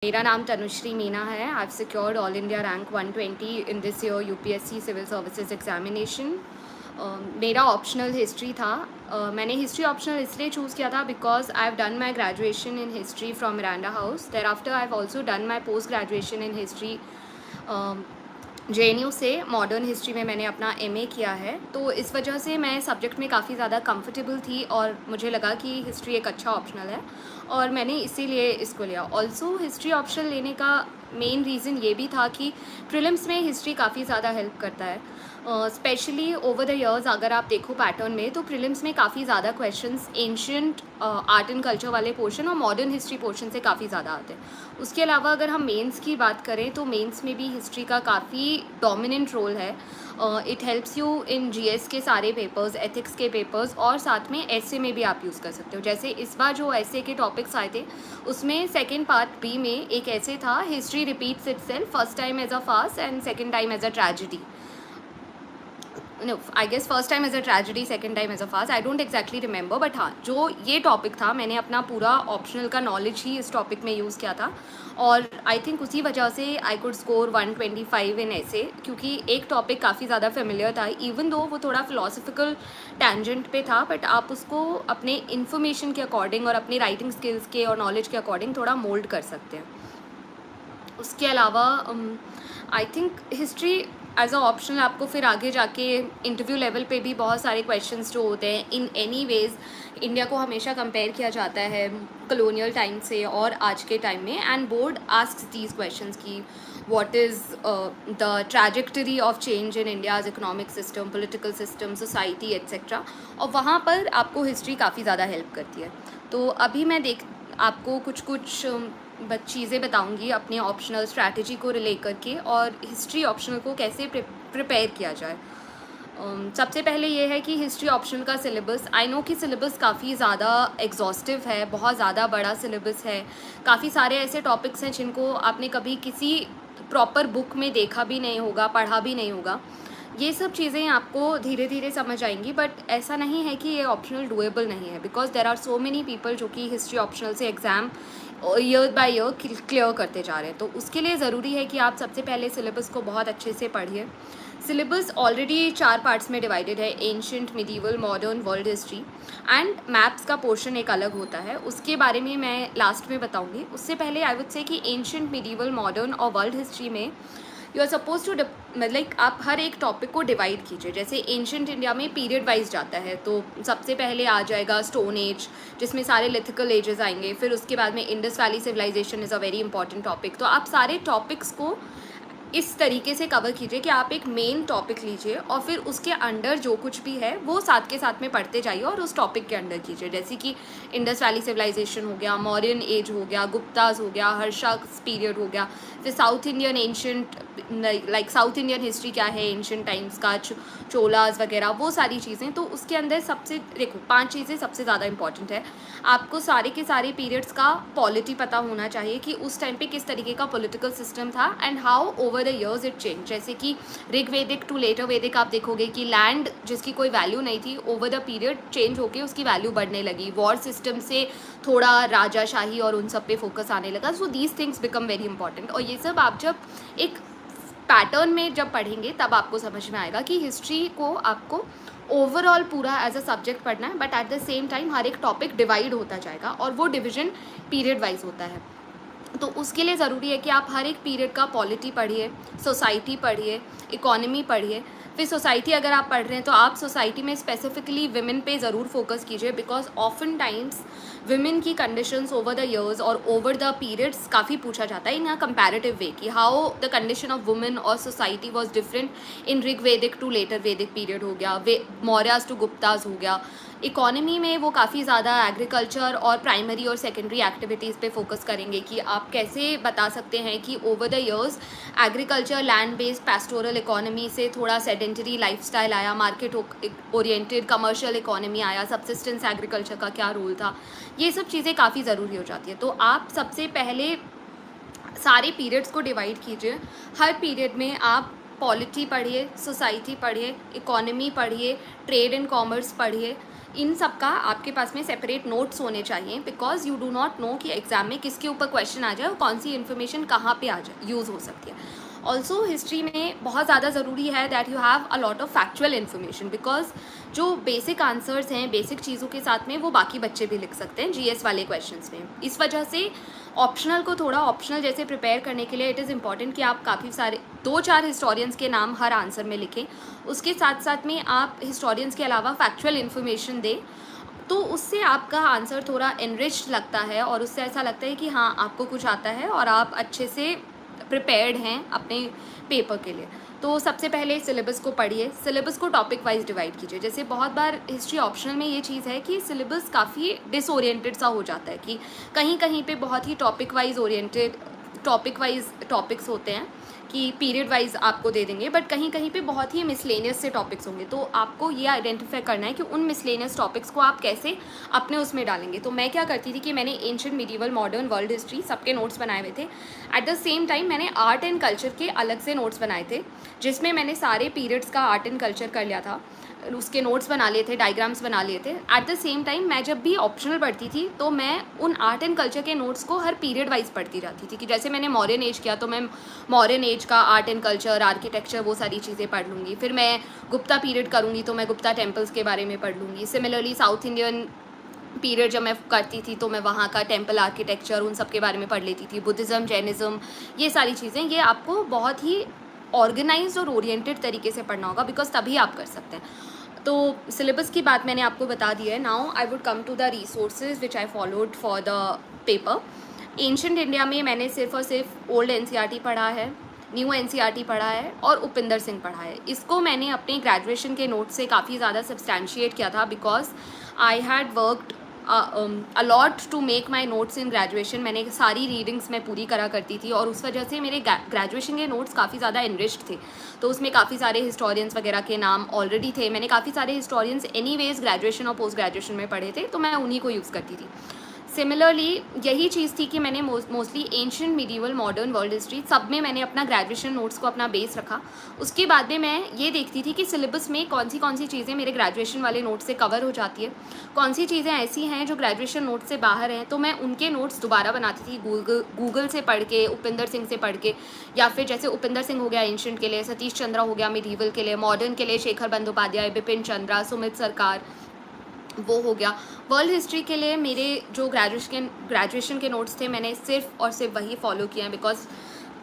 मेरा नाम तनुश्री मीना है। I have secured all India rank 120 in this year UPSC civil services examination. मेरा optional history था। मैंने हिस्ट्री ऑप्शनल इसलिए चूज़ किया था because I have done my graduation in history from Miranda House. Thereafter I have also done my post graduation in history JNU से। Modern history में मैंने अपना MA किया है, तो इस वजह से मैं सब्जेक्ट में काफ़ी ज़्यादा कंफर्टेबल थी और मुझे लगा कि हिस्ट्री एक अच्छा ऑप्शनल है और मैंने इसीलिए इसको लिया। ऑल्सो हिस्ट्री ऑप्शनल लेने का मेन रीज़न ये भी था कि प्रीलिम्स में हिस्ट्री काफ़ी ज़्यादा हेल्प करता है। स्पेशली ओवर द इयर्स अगर आप देखो पैटर्न में, तो प्रीलिम्स में काफ़ी ज़्यादा questions ancient art and culture वाले पोर्शन और मॉडर्न हिस्ट्री पोर्शन से काफ़ी ज़्यादा आते हैं। उसके अलावा अगर हम मेंस की बात करें तो मेंस में भी हिस्ट्री का काफ़ी डोमिनेंट रोल है। It helps you in GS के सारे पेपर्स, एथिक्स के पेपर्स और साथ में ऐसे में भी आप यूज़ कर सकते हो। जैसे इस बार जो ऐसे के टॉपिक्स आए थे उसमें सेकेंड पार्ट B में एक ऐसे था, history repeats itself, first time as a farce and second time as a tragedy. No, I guess first time as a tragedy, second time as a farce. I don't exactly remember, but हाँ, जो ये topic था मैंने अपना पूरा optional का knowledge ही इस topic में यूज़ किया था और आई थिंक उसी वजह से आई कुड स्कोर 125 इन ऐसे, क्योंकि एक टॉपिक काफ़ी ज़्यादा फेमिलियर था। इवन दो वो थोड़ा फिलोसफिकल टैंजेंट पे था, बट आप उसको अपने इन्फॉर्मेशन के अकॉर्डिंग और अपने राइटिंग स्किल्स के और नॉलेज के अकॉर्डिंग थोड़ा मोल्ड कर सकते हैं। उसके अलावा I think history as a optional आपको फिर आगे जाके इंटरव्यू लेवल पे भी बहुत सारे क्वेश्चंस जो होते हैं, इन एनी वेज इंडिया को हमेशा कंपेयर किया जाता है कॉलोनियल टाइम से और आज के टाइम में, and board asks these questions की what is the trajectory of change in India's economic system, political system, society etcetera, और वहाँ पर आपको हिस्ट्री काफ़ी ज़्यादा हेल्प करती है। तो अभी मैं आपको कुछ चीज़ें बताऊंगी अपने ऑप्शनल स्ट्रैटेजी को रिलेट करके और हिस्ट्री ऑप्शनल को कैसे प्रिपेयर किया जाए। सबसे पहले ये है कि हिस्ट्री ऑप्शनल का सिलेबस, आई नो कि सिलेबस काफ़ी ज़्यादा एग्जॉस्टिव है, बहुत ज़्यादा बड़ा सिलेबस है। काफ़ी सारे ऐसे टॉपिक्स हैं जिनको आपने कभी किसी प्रॉपर बुक में देखा भी नहीं होगा, पढ़ा भी नहीं होगा। ये सब चीज़ें आपको धीरे धीरे समझ आएंगी, बट ऐसा नहीं है कि ये ऑप्शनल डुएबल नहीं है, because there are so many people जो कि हिस्ट्री ऑप्शनल से exam year by year clear करते जा रहे हैं। तो उसके लिए ज़रूरी है कि आप सबसे पहले सिलेबस को बहुत अच्छे से पढ़िए। सिलेबस ऑलरेडी 4 पार्ट्स में डिवाइडेड है, ancient, medieval, modern, world history, and maps का पोर्शन एक अलग होता है, उसके बारे में मैं लास्ट में बताऊंगी। उससे पहले आई वुड से कि एंशिएंट, मिडीवल, मॉडर्न और वर्ल्ड हिस्ट्री में यू आर सपोज टू मतलब आप हर एक टॉपिक को डिवाइड कीजिए। जैसे एंशिएंट इंडिया में पीरियड वाइज जाता है, तो सबसे पहले आ जाएगा स्टोन एज, जिसमें सारे लिथिकल एजेस आएंगे। फिर उसके बाद में Indus valley civilisation is a very important topic. तो आप सारे टॉपिक्स को इस तरीके से कवर कीजिए कि आप एक मेन टॉपिक लीजिए और फिर उसके अंडर जो कुछ भी है वो साथ के साथ में पढ़ते जाइए और उस टॉपिक के अंडर कीजिए। जैसे कि इंडस वैली सिविलाइजेशन हो गया, मौर्यन एज हो गया, गुप्ताज हो गया, हर्षास पीरियड हो गया, फिर south Indian ancient, like south Indian history क्या है एंशिएंट टाइम्स का, चोलाज वगैरह, वो सारी चीज़ें। तो उसके अंदर सबसे देखो 5 चीज़ें सबसे ज़्यादा इंपॉर्टेंट है। आपको सारे के सारे पीरियड्स का पॉलिटी पता होना चाहिए कि उस टाइम पे किस तरीके का पॉलिटिकल सिस्टम था and how over the years it change. जैसे कि ऋग्वेदिक टू लेटर वैदिक आप देखोगे कि लैंड जिसकी कोई वैल्यू नहीं थी, ओवर द पीरियड चेंज होके उसकी वैल्यू बढ़ने लगी। वॉर सिस्टम से थोड़ा राजाशाही और उन सब पे फोकस आने लगा। So these things become very important, और ये सब आप जब एक पैटर्न में जब पढ़ेंगे तब आपको समझ में आएगा कि हिस्ट्री को आपको ओवरऑल पूरा एज अ सब्जेक्ट पढ़ना है, but at the same time हर एक टॉपिक डिवाइड होता जाएगा और वो डिवीजन पीरियड वाइज होता है। तो उसके लिए ज़रूरी है कि आप हर एक पीरियड का पॉलिटी पढ़िए, सोसाइटी पढ़िए, इकोनॉमी पढ़िए। फिर सोसाइटी अगर आप पढ़ रहे हैं तो आप सोसाइटी में स्पेसिफिकली विमेन पे ज़रूर फोकस कीजिए, बिकॉज ऑफन टाइम्स विमेन की कंडीशंस ओवर द इयर्स और ओवर द पीरियड्स काफ़ी पूछा जाता है इन अ कंपैरेटिव वे कि how the condition of women और society was different in Rigvedic to later Vedic period हो गया, मौर्याज टू गुप्ताज हो गया। इकोनॉमी में वो काफ़ी ज़्यादा एग्रीकल्चर और प्राइमरी और सेकेंडरी एक्टिविटीज़ पे फोकस करेंगे कि आप कैसे बता सकते हैं कि over the years agriculture, land based pastoral economy से थोड़ा सेडेंटरी लाइफस्टाइल आया, मार्केट ओरिएंटेड कमर्शियल इकोनॉमी आया, सब्सिस्टेंस एग्रीकल्चर का क्या रोल था। ये सब चीज़ें काफ़ी ज़रूरी हो जाती है। तो आप सबसे पहले सारे पीरियड्स को डिवाइड कीजिए। हर पीरियड में आप पॉलिटी पढ़िए, सोसाइटी पढ़िए, इकोनॉमी पढ़िए, ट्रेड एंड कॉमर्स पढ़िए, इन सब का आपके पास में सेपरेट नोट्स होने चाहिए, because you do not know कि एग्जाम में किसके ऊपर क्वेश्चन आ जाए और कौन सी इन्फॉर्मेशन कहाँ पे आ जाए, यूज़ हो सकती है। ऑल्सो हिस्ट्री में बहुत ज़्यादा ज़रूरी है that you have a lot of factual information, because जो बेसिक आंसर्स हैं बेसिक चीज़ों के साथ में वो बाकी बच्चे भी लिख सकते हैं जीएस वाले क्वेश्चंस में। इस वजह से ऑप्शनल को थोड़ा ऑप्शनल जैसे प्रिपेयर करने के लिए इट इज़ इम्पॉर्टेंट कि आप काफ़ी सारे 2-4 हिस्टोरियंस के नाम हर आंसर में लिखें, उसके साथ साथ में आप हिस्टोरियंस के अलावा फैक्चुअल इन्फॉर्मेशन दें, तो उससे आपका आंसर थोड़ा एनरिच्ड लगता है और उससे ऐसा लगता है कि हाँ आपको कुछ आता है और आप अच्छे से प्रिपेयर्ड हैं अपने पेपर के लिए। तो सबसे पहले सिलेबस को पढ़िए, सिलेबस को टॉपिक वाइज डिवाइड कीजिए। जैसे बहुत बार हिस्ट्री ऑप्शनल में ये चीज़ है कि सिलेबस काफ़ी डिसओरिएंटेड सा हो जाता है कि कहीं कहीं पे बहुत ही टॉपिक वाइज टॉपिक्स होते हैं कि पीरियड वाइज आपको दे देंगे, बट कहीं कहीं पे बहुत ही मिसलेनियस से टॉपिक्स होंगे। तो आपको ये आइडेंटिफाई करना है कि उन मिसलेनियस टॉपिक्स को आप कैसे अपने उसमें डालेंगे। तो मैं क्या करती थी कि मैंने ancient, medieval, modern, world history सबके नोट्स बनाए हुए थे। एट द सेम टाइम मैंने आर्ट एंड कल्चर के अलग से नोट्स बनाए थे, जिसमें मैंने सारे पीरियड्स का आर्ट एंड कल्चर कर लिया था, उसके नोट्स बना लिए थे, डायग्राम्स बना लिए थे। एट द सेम टाइम मैं जब भी ऑप्शनल पढ़ती थी तो मैं उन आर्ट एंड कल्चर के नोट्स को हर पीरियड वाइज पढ़ती जाती थी कि जैसे मैंने मॉडर्न एज किया तो मैं मॉडर्न एज का आर्ट एंड कल्चर, आर्किटेक्चर, वो सारी चीज़ें पढ़ लूँगी। फिर मैं गुप्ता पीरियड करूँगी तो मैं गुप्ता टेम्पल्स के बारे में पढ़ लूँगी। सिमिलरली साउथ इंडियन पीरियड जब मैं करती थी तो मैं वहाँ का टेम्पल आर्किटेक्चर उन सब के बारे में पढ़ लेती थी। बुद्धिज़्म, जैनिज़्म, ये सारी चीज़ें, ये आपको बहुत ही ऑर्गेनाइज्ड और ओरिएंटेड तरीके से पढ़ना होगा, बिकॉज तभी आप कर सकते हैं। तो सिलेबस की बात मैंने आपको बता दी है। Now I would come to the resources which I followed for the paper. Ancient India में मैंने सिर्फ और सिर्फ ओल्ड एनसीईआरटी पढ़ा है, न्यू एनसीईआरटी पढ़ा है और उपिंदर सिंह पढ़ा है। इसको मैंने अपने ग्रेजुएशन के नोट से काफ़ी ज़्यादा सब्सटैंशिएट किया था, because I had worked a lot to make my notes in graduation. मैंने सारी रीडिंग्स मैं पूरी करा करती थी और उस वजह से मेरे ग्रेजुएशन के नोट्स काफ़ी ज़्यादा इनरिच्ड थे। तो उसमें काफ़ी सारे हिस्टोरियंस वगैरह के नाम ऑलरेडी थे, मैंने काफ़ी सारे हिस्टोरियंस एनीवेज ग्रेजुएशन और पोस्ट ग्रेजुएशन में पढ़े थे, तो मैं उन्हीं को यूज़ करती थी। सिमिलरली यही चीज़ थी कि मैंने mostly ancient, medieval, modern, world history सब में मैंने अपना ग्रेजुएशन नोट्स को अपना बेस रखा। उसके बाद में मैं ये देखती थी कि सिलेबस में कौन सी चीज़ें मेरे ग्रेजुएशन वाले नोट्स से कवर हो जाती है, कौन सी चीज़ें ऐसी हैं जो ग्रेजुएशन नोट्स से बाहर हैं, तो मैं उनके नोट्स दोबारा बनाती थी गूगल से पढ़ के, उपिंदर सिंह से पढ़ के, या फिर जैसे उपिंदर सिंह हो गया एंशिएंट के लिए, सतीश चंद्रा हो गया मिडीवल के लिए, मॉडर्न के लिए शेखर बंदोपाध्याय, बिपिन चंद्रा, सुमित सरकार, वो हो गया। वर्ल्ड हिस्ट्री के लिए मेरे जो ग्रेजुएशन के नोट्स थे मैंने सिर्फ और सिर्फ वही फॉलो किए हैं, बिकॉज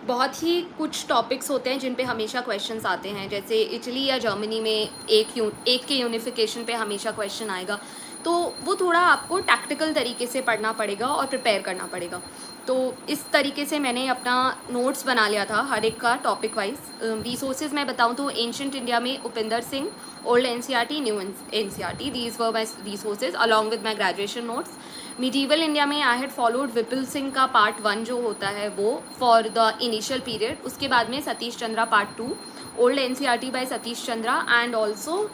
बहुत ही कुछ टॉपिक्स होते हैं जिन पे हमेशा क्वेश्चंस आते हैं। जैसे इटली या जर्मनी में एक के यूनिफिकेशन पे हमेशा क्वेश्चन आएगा, तो वो थोड़ा आपको टैक्टिकल तरीके से पढ़ना पड़ेगा और प्रिपेयर करना पड़ेगा। तो इस तरीके से मैंने अपना नोट्स बना लिया था हर एक का टॉपिक वाइज। रिसोर्सेज मैं बताऊं तो एंशिएंट इंडिया में Upinder Singh, old NCERT, new NCERT, these were my resources along with my graduation notes. Medieval India में आई हैड फॉलोड विपिल सिंह का पार्ट 1 जो होता है वो फॉर द इनिशियल पीरियड, उसके बाद में Satish Chandra part 2, old NCERT by Satish Chandra and also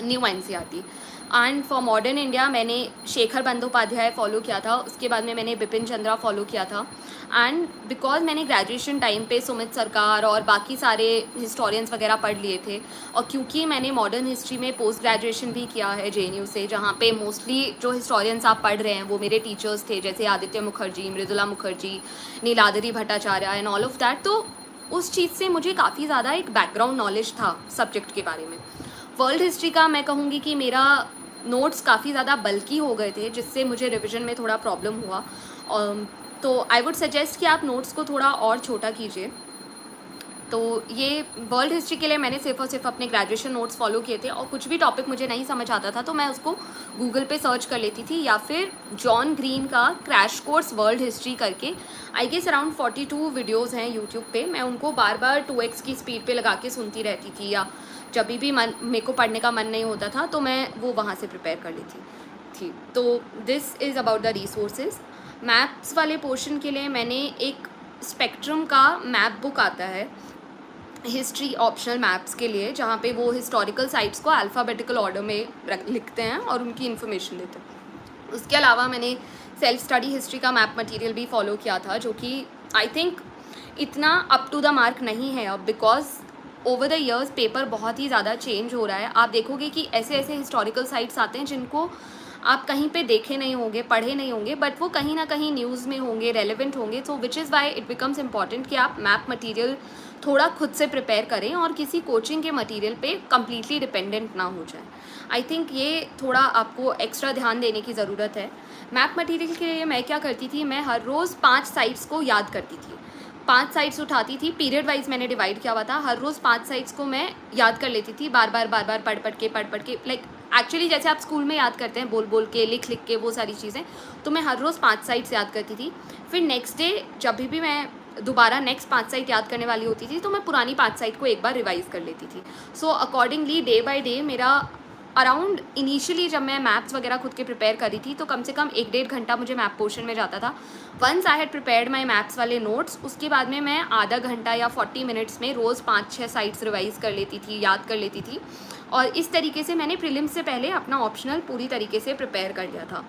new NCERT. And for modern India मैंने शेखर बंदोपाध्याय फॉलो किया था, उसके बाद में मैंने बिपिन चंद्रा फॉलो किया था। एंड बिकॉज मैंने ग्रेजुएशन टाइम पे सुमित सरकार और बाकी सारे हिस्टोरियंस वगैरह पढ़ लिए थे, और क्योंकि मैंने मॉडर्न हिस्ट्री में पोस्ट ग्रेजुएशन भी किया है JNU से, जहाँ पे मोस्टली जो हिस्टोरियंस आप पढ़ रहे हैं वो मेरे टीचर्स थे, जैसे Aditya Mukherjee, Mridula Mukherjee, Niladri Bhattacharya and all of that, तो उस चीज़ से मुझे काफ़ी ज़्यादा एक बैकग्राउंड नॉलेज था सब्जेक्ट के बारे में। वर्ल्ड हिस्ट्री का मैं कहूँगी कि मेरा नोट्स काफ़ी ज़्यादा बल्कि हो गए थे, जिससे मुझे रिवीजन में थोड़ा प्रॉब्लम हुआ। तो आई वुड सजेस्ट कि आप नोट्स को थोड़ा और छोटा कीजिए। तो ये वर्ल्ड हिस्ट्री के लिए मैंने सिर्फ और सिर्फ अपने ग्रेजुएशन नोट्स फॉलो किए थे, और कुछ भी टॉपिक मुझे नहीं समझ आता था तो मैं उसको गूगल पे सर्च कर लेती थी, या फिर जॉन ग्रीन का क्रैश कोर्स वर्ल्ड हिस्ट्री करके आई गेस अराउंड 42 वीडियोज़ हैं यूट्यूब पे, मैं उनको बार बार 2x की स्पीड पे लगा के सुनती रहती थी, या जब भी मेरे को पढ़ने का मन नहीं होता था तो मैं वो वहाँ से प्रिपेयर कर लेती थी। तो this is about the resources. Maps वाले पोर्शन के लिए मैंने एक स्पेक्ट्रम का मैप बुक आता है हिस्ट्री ऑप्शनल मैप्स के लिए, जहाँ पे वो हिस्टोरिकल साइट्स को अल्फ़ाबेटिकल ऑर्डर में लिखते हैं और उनकी इन्फॉर्मेशन देते हैं। उसके अलावा मैंने सेल्फ स्टडी हिस्ट्री का मैप मटेरियल भी फॉलो किया था, जो कि आई थिंक इतना अप टू द मार्क नहीं है अब, because over the years paper बहुत ही ज़्यादा चेंज हो रहा है। आप देखोगे कि ऐसे ऐसे हिस्टोरिकल साइट्स आते हैं जिनको आप कहीं पे देखे नहीं होंगे, पढ़े नहीं होंगे, बट वो कहीं ना कहीं न्यूज़ में होंगे, रेलेवेंट होंगे। So which is why it becomes important कि आप मैप मटेरियल थोड़ा खुद से प्रिपेयर करें और किसी कोचिंग के मटेरियल पे कम्प्लीटली डिपेंडेंट ना हो जाए। आई थिंक ये थोड़ा आपको एक्स्ट्रा ध्यान देने की ज़रूरत है। मैप मटेरियल के लिए मैं क्या करती थी, मैं हर रोज़ 5 साइट्स को याद करती थी, 5 साइट्स उठाती थी, पीरियड वाइज मैंने डिवाइड किया हुआ था। हर रोज़ 5 साइट्स को मैं याद कर लेती थी, बार बार पढ़ के, लाइक एक्चुअली जैसे आप स्कूल में याद करते हैं बोल बोल के, लिख के, वो सारी चीज़ें, तो मैं हर रोज़ 5 साइट्स याद करती थी। फिर नेक्स्ट डे जब भी मैं दोबारा नेक्स्ट 5 साइट याद करने वाली होती थी तो मैं पुरानी 5 साइट को एक बार रिवाइज़ कर लेती थी। So accordingly day by day मेरा अराउंड, इनिशियली जब मैं मैप्स वगैरह खुद के प्रिपेयर करी थी तो कम से कम 1-1.5 घंटा मुझे मैप पोर्शन में जाता था। Once I had prepared my maps वाले नोट्स, उसके बाद में मैं आधा घंटा या 40 मिनट्स में रोज़ 5-6 साइट्स रिवाइज़ कर लेती थी, याद कर लेती थी। और इस तरीके से मैंने प्रीलिम्स से पहले अपना ऑप्शनल पूरी तरीके से प्रिपेयर कर लिया था।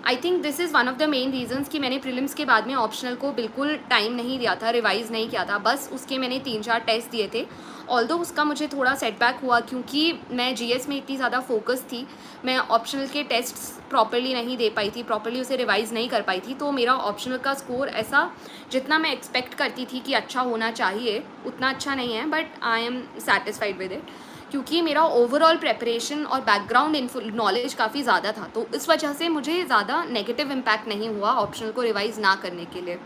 I think this is one of the main reasons कि मैंने प्रीलिम्स के बाद में ऑप्शनल को बिल्कुल टाइम नहीं दिया था, रिवाइज़ नहीं किया था। बस उसके मैंने 3-4 टेस्ट दिए थे। ऑल्दो उसका मुझे थोड़ा सेटबैक हुआ क्योंकि मैं जीएस में इतनी ज़्यादा फोकस थी, मैं ऑप्शनल के टेस्ट्स प्रॉपर्ली नहीं दे पाई थी, प्रॉपर्ली उसे रिवाइज़ नहीं कर पाई थी। तो मेरा ऑप्शनल का स्कोर ऐसा, जितना मैं एक्सपेक्ट करती थी कि अच्छा होना चाहिए, उतना अच्छा नहीं है, but I am satisfied with it क्योंकि मेरा ओवरऑल प्रेपरेशन और बैकग्राउंड नॉलेज काफ़ी ज़्यादा था। तो इस वजह से मुझे ज़्यादा नेगेटिव इम्पैक्ट नहीं हुआ ऑप्शनल को रिवाइज़ ना करने के लिए।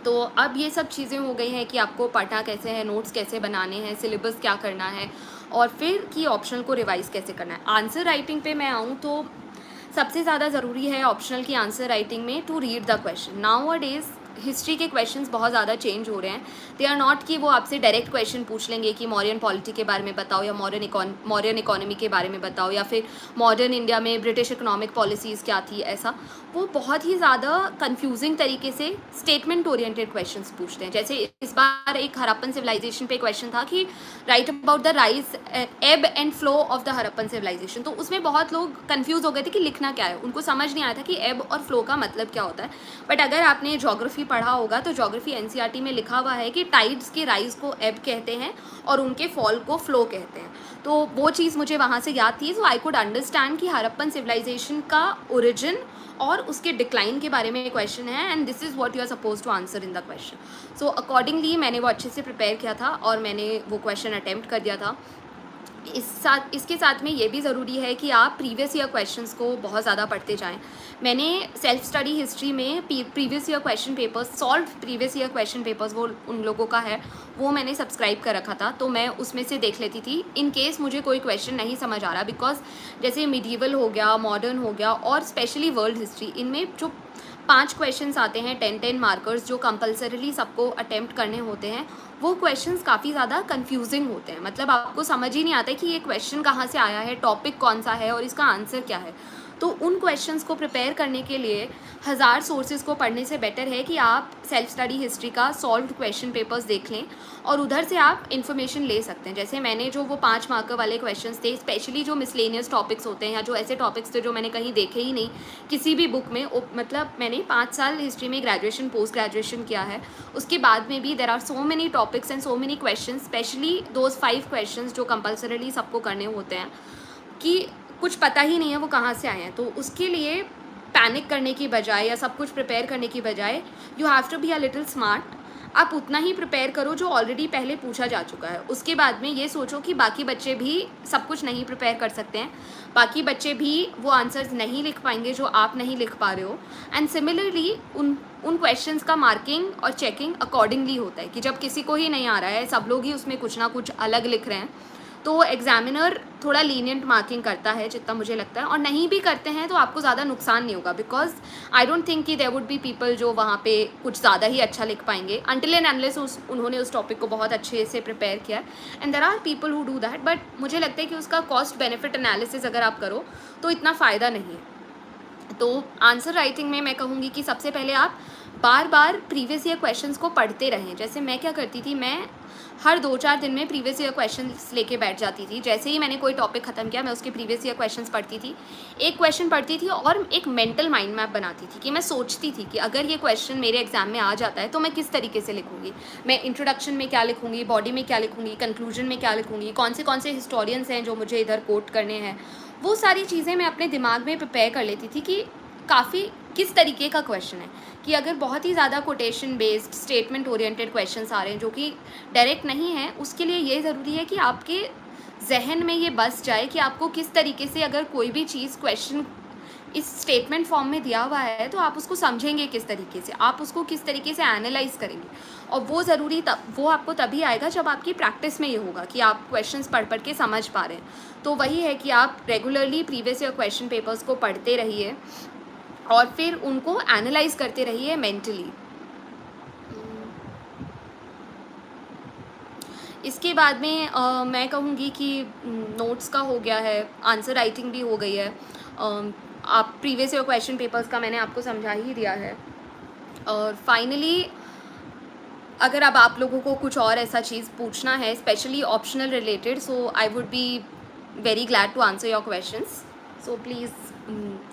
तो अब ये सब चीज़ें हो गई हैं कि आपको पढ़ना कैसे है, नोट्स कैसे बनाने हैं, सिलेबस क्या करना है, और फिर कि ऑप्शनल को रिवाइज़ कैसे करना है। आंसर राइटिंग पे मैं आऊँ तो सबसे ज़्यादा ज़रूरी है ऑप्शनल की आंसर राइटिंग में to read the question. Nowadays history के क्वेश्चंस बहुत ज़्यादा चेंज हो रहे हैं। दे आर नॉट कि वो आपसे डायरेक्ट क्वेश्चन पूछ लेंगे कि मॉडर्न पॉलिटी के बारे में बताओ, या मॉडर्न इकोनॉमी के बारे में बताओ, या फिर मॉडर्न इंडिया में ब्रिटिश इकोनॉमिक पॉलिसीज़ क्या थी, ऐसा वो बहुत ही ज़्यादा कंफ्यूजिंग तरीके से स्टेटमेंट ओरिएंटेड क्वेश्चंस पूछते हैं। जैसे इस बार एक हड़प्पन सिविलाइजेशन पे क्वेश्चन था कि write about the rise ebb and flow of the Harappan civilisation. तो उसमें बहुत लोग कंफ्यूज हो गए थे कि लिखना क्या है, उनको समझ नहीं आया था कि एब और फ्लो का मतलब क्या होता है। बट अगर आपने ज्योग्राफी पढ़ा होगा तो ज्योग्राफी एनसीईआरटी में लिखा हुआ है कि टाइड्स के राइज को एब कहते हैं और उनके फॉल को फ्लो कहते हैं। तो वो चीज़ मुझे वहाँ से याद थी। सो आई कुड अंडरस्टैंड कि हड़प्पन सिविलाइजेशन का ओरिजिन और उसके डिक्लाइन के बारे में क्वेश्चन है, and this is what you are suppose to answer in the question. So accordingly मैंने वो अच्छे से प्रिपेयर किया था और मैंने वो क्वेश्चन अटैम्प्ट कर दिया था। इसके साथ में ये भी ज़रूरी है कि आप प्रीवियस ईयर क्वेश्चंस को बहुत ज़्यादा पढ़ते जाएं। मैंने सेल्फ स्टडी हिस्ट्री में previous year question papers, solve previous year question papers, वो उन लोगों का है, वो मैंने सब्सक्राइब कर रखा था। तो मैं उसमें से देख लेती थी इन केस मुझे कोई क्वेश्चन नहीं समझ आ रहा, बिकॉज जैसे मिडीवल हो गया, मॉडर्न हो गया, और स्पेशली वर्ल्ड हिस्ट्री, इनमें जो 5 क्वेश्चंस आते हैं 10-10 मार्कर्स जो कंपलसरीली सबको अटेम्प्ट करने होते हैं, वो क्वेश्चंस काफ़ी ज़्यादा कंफ्यूजिंग होते हैं। मतलब आपको समझ ही नहीं आता कि ये क्वेश्चन कहाँ से आया है, टॉपिक कौन सा है और इसका आंसर क्या है। तो उन क्वेश्चंस को प्रिपेयर करने के लिए 1000 सोर्सेज को पढ़ने से बेटर है कि आप सेल्फ स्टडी हिस्ट्री का सॉल्व्ड क्वेश्चन पेपर्स देख लें और उधर से आप इन्फॉर्मेशन ले सकते हैं। जैसे मैंने जो वो 5 मार्कर वाले क्वेश्चंस थे, स्पेशली जो मिसलेनियस टॉपिक्स होते हैं या जो ऐसे टॉपिक्स थे जो मैंने कहीं देखे ही नहीं किसी भी बुक में, मतलब मैंने 5 साल हिस्ट्री में ग्रेजुएशन, पोस्ट ग्रेजुएशन किया है, उसके बाद में भी there are so many topics and so many question, specially those 5 question जो कंपल्सरीली सबको करने होते हैं, कि कुछ पता ही नहीं है वो कहाँ से आए हैं। तो उसके लिए पैनिक करने की बजाय या सब कुछ प्रिपेयर करने की बजाय you have to be a little smart. आप उतना ही प्रिपेयर करो जो ऑलरेडी पहले पूछा जा चुका है। उसके बाद में ये सोचो कि बाकी बच्चे भी सब कुछ नहीं प्रिपेयर कर सकते हैं, बाकी बच्चे भी वो आंसर्स नहीं लिख पाएंगे जो आप नहीं लिख पा रहे हो। एंड सिमिलरली उन क्वेश्चंस का मार्किंग और चेकिंग अकॉर्डिंगली होता है कि जब किसी को ही नहीं आ रहा है, सब लोग ही उसमें कुछ ना कुछ अलग लिख रहे हैं, तो एग्जामिनर थोड़ा लीनियंट मार्किंग करता है जितना मुझे लगता है। और नहीं भी करते हैं तो आपको ज़्यादा नुकसान नहीं होगा, बिकॉज आई डोंट थिंक कि देयर वुड बी पीपल जो वहाँ पे कुछ ज़्यादा ही अच्छा लिख पाएंगे अनटिल एंड अनलेस उन्होंने उस टॉपिक को बहुत अच्छे से प्रिपेयर किया है। And there are people who do that, but मुझे लगता है कि उसका कॉस्ट बेनिफिट एनालिसिस अगर आप करो तो इतना फ़ायदा नहीं है। तो आंसर राइटिंग में मैं कहूँगी कि सबसे पहले आप बार बार प्रीवियस ईयर क्वेश्चंस को पढ़ते रहें। जैसे मैं क्या करती थी, मैं हर 2-4 दिन में प्रीवियस ईयर क्वेश्चंस लेके बैठ जाती थी। जैसे ही मैंने कोई टॉपिक ख़त्म किया, मैं उसके प्रीवियस ईयर क्वेश्चंस पढ़ती थी, एक क्वेश्चन पढ़ती थी और एक मेंटल माइंड मैप बनाती थी कि मैं सोचती थी कि अगर ये क्वेश्चन मेरे एग्जाम में आ जाता है तो मैं किस तरीके से लिखूँगी, मैं इंट्रोडक्शन में क्या लिखूँगी, बॉडी में क्या लिखूँगी, कंक्लूजन में क्या लिखूँगी, कौन से हिस्टोरियंस हैं जो मुझे इधर कोट करने हैं। वो सारी चीज़ें मैं अपने दिमाग में प्रिपेयर कर लेती थी कि काफ़ी किस तरीके का क्वेश्चन है, कि अगर बहुत ही ज़्यादा quotation based statement oriented questions आ रहे हैं जो कि डायरेक्ट नहीं है, उसके लिए ये ज़रूरी है कि आपके जहन में ये बस जाए कि आपको किस तरीके से, अगर कोई भी चीज़ क्वेश्चन इस स्टेटमेंट फॉर्म में दिया हुआ है तो आप उसको समझेंगे किस तरीके से, आप उसको किस तरीके से एनालाइज करेंगे। और वो आपको तभी आएगा जब आपकी प्रैक्टिस में ये होगा कि आप क्वेश्चंस पढ़ के समझ पा रहे हैं। तो वही है कि आप regularly previous year question papers को पढ़ते रहिए और फिर उनको एनालाइज करते रहिए मेंटली। इसके बाद में मैं कहूँगी कि नोट्स का हो गया है, आंसर राइटिंग भी हो गई है। आप प्रीवियस ईयर क्वेश्चन पेपर्स का मैंने आपको समझा ही दिया है। और फाइनली अगर अब आप लोगों को कुछ और ऐसा चीज़ पूछना है specially optional related, so I would be very glad to answer your questions. So please